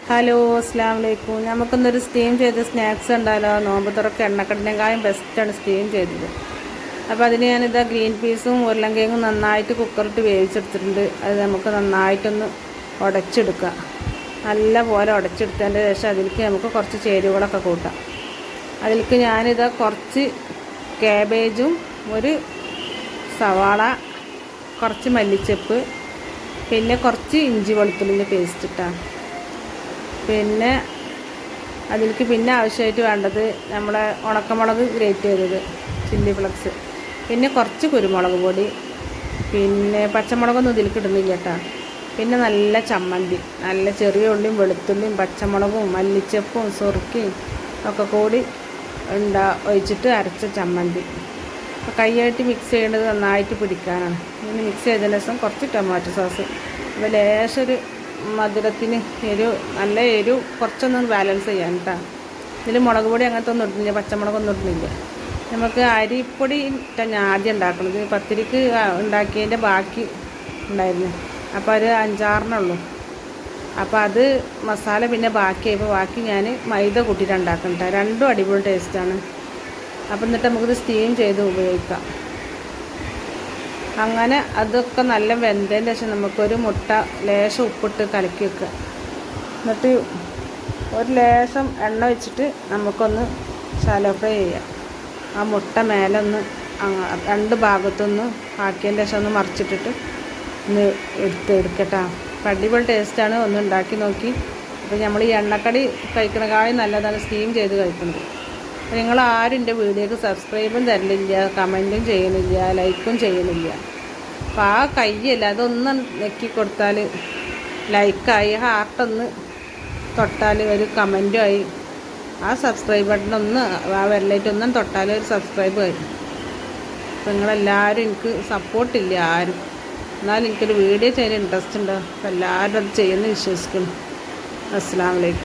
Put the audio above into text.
Hello, അസ്സലാമു അലൈക്കും. നമുക്കൊന്നൊരു steam ചെയ്ത് സ്നാക്സ് ഉണ്ടല്ലോ. നോമ്പ് തുറക്ക് എണ്ണക്കടിനേക്കാളും ബെസ്റ്റാണ് സ്റ്റീം ചെയ്തത്. അപ്പോൾ അതിന് ഞാനിതാ ഗ്രീൻ പീസും ഉരുളൻകിഴങ്ങും നന്നായിട്ട് കുക്കറിട്ട് വേവിച്ചെടുത്തിട്ടുണ്ട്. അത് നമുക്ക് നന്നായിട്ടൊന്ന് ഉടച്ചെടുക്കാം. നല്ല പോലെ ഉടച്ചെടുത്തതിൻ്റെ ശേഷം അതിലേക്ക് നമുക്ക് കുറച്ച് ചേരുവകളൊക്കെ കൂട്ടാം. അതിലേക്ക് ഞാനിതാ കുറച്ച് കാബേജും ഒരു സവാള, കുറച്ച് മല്ലിച്ചപ്പ്, പിന്നെ കുറച്ച് ഇഞ്ചി വെളുത്തുള്ളിൻ്റെ പേസ്റ്റ് ഇട്ടാണ്. പിന്നെ അതിലേക്ക് പിന്നെ ആവശ്യമായിട്ട് വേണ്ടത് നമ്മളെ ഉണക്കമുളക് ഗ്രേറ്റ് ചെയ്തത്, ചില്ലി ഫ്ലക്സ്, പിന്നെ കുറച്ച് കുരുമുളക് പൊടി, പിന്നെ പച്ചമുളകൊന്നും ഇതിലേക്ക് ഇടുന്നില്ല കേട്ടോ. പിന്നെ നല്ല ചമ്മന്തി, നല്ല ചെറിയ ഉള്ളിയും വെളുത്തുള്ളിയും പച്ചമുളകും മല്ലിച്ചപ്പും സുർക്കയും ഒക്കെ കൂടി ഒഴിച്ചിട്ട് അരച്ച ചമ്മന്തി. അപ്പോൾ കൈയായിട്ട് മിക്സ് ചെയ്യേണ്ടത് നന്നായിട്ട് പിടിക്കാനാണ്. ഇങ്ങനെ മിക്സ് ചെയ്തതിന് ശേഷം കുറച്ച് ടൊമാറ്റോ സോസ്, അപ്പോൾ ലേശൊരു മധുരത്തിന് നല്ല എരിവ് കുറച്ചൊന്നും ബാലൻസ് ചെയ്യാൻ കേട്ടോ. ഇതിൽ മുളക് പൊടി അങ്ങനത്തെ ഒന്നും ഇടുന്നില്ല, പച്ചമുളകൊന്നും ഇടുന്നില്ല. നമുക്ക് അരിപ്പൊടി ഞാൻ ആദ്യം ഉണ്ടാക്കുന്നത്. പത്തിരിക്ക് ഉണ്ടാക്കിയതിൻ്റെ ബാക്കി ഉണ്ടായിരുന്നു, അപ്പോൾ ഒരു 5-6 ഉള്ളൂ. അപ്പോൾ അത് മസാല പിന്നെ ബാക്കിയായപ്പോൾ ബാക്കി ഞാൻ മൈദ കൂട്ടിയിട്ട് ഉണ്ടാക്കുന്നുണ്ട്. രണ്ടും അടിപൊളി ടേസ്റ്റാണ്. അപ്പോൾ എന്നിട്ട് നമുക്കിത് സ്റ്റീം ചെയ്ത് ഉപയോഗിക്കാം. അങ്ങനെ അതൊക്കെ നല്ല വെന്തതിന് ശേഷം നമുക്കൊരു മുട്ട ലേശം ഉപ്പിട്ട് കലക്കി വെക്കുക. എന്നിട്ട് ഒരു ലേശം എണ്ണ വെച്ചിട്ട് നമുക്കൊന്ന് ശാലോ ഫ്രൈ ചെയ്യാം. ആ മുട്ട മേലെ ഒന്ന് രണ്ട് ഭാഗത്തൊന്ന് ആക്കിയതിന് ശേഷം ഒന്ന് മറിച്ചിട്ടിട്ട് ഒന്ന് എടുക്കട്ടോ. അപ്പം അടിപൊളി ടേസ്റ്റാണ്. ഒന്ന് ഉണ്ടാക്കി നോക്കി. അപ്പോൾ നമ്മൾ ഈ എണ്ണക്കടി കഴിക്കണേക്കാളും നല്ലതാണ് സ്റ്റീം ചെയ്ത് കഴിക്കുന്നത്. അപ്പോൾ നിങ്ങൾ ആരും എൻ്റെ വീഡിയോക്ക് സബ്സ്ക്രൈബും തരലില്ല, കമൻറ്റും ചെയ്യണില്ല, ലൈക്കും ചെയ്യണില്ല. അപ്പോൾ ആ കയ്യല്ല അതൊന്ന് നെക്കി കൊടുത്താൽ ലൈക്കായി, ഹാർട്ടൊന്ന് തൊട്ടാൽ ഒരു കമൻറ്റുമായി, ആ സബ്സ്ക്രൈബ് ബട്ടണൊന്ന് ആ വിരലായിട്ടൊന്നും തൊട്ടാൽ ഒരു സബ്സ്ക്രൈബ് ആയി. അപ്പോൾ നിങ്ങളെല്ലാവരും എനിക്ക് സപ്പോർട്ടില്ല ആരും, എന്നാലും എനിക്കൊരു വീഡിയോ ചെയ്യാൻ ഇൻട്രസ്റ്റ് ഉണ്ട്. അപ്പോൾ എല്ലാവരും അത് ചെയ്യുമെന്ന് വിശ്വസിക്കുന്നു. അസ്സലാമു അലൈക്കും.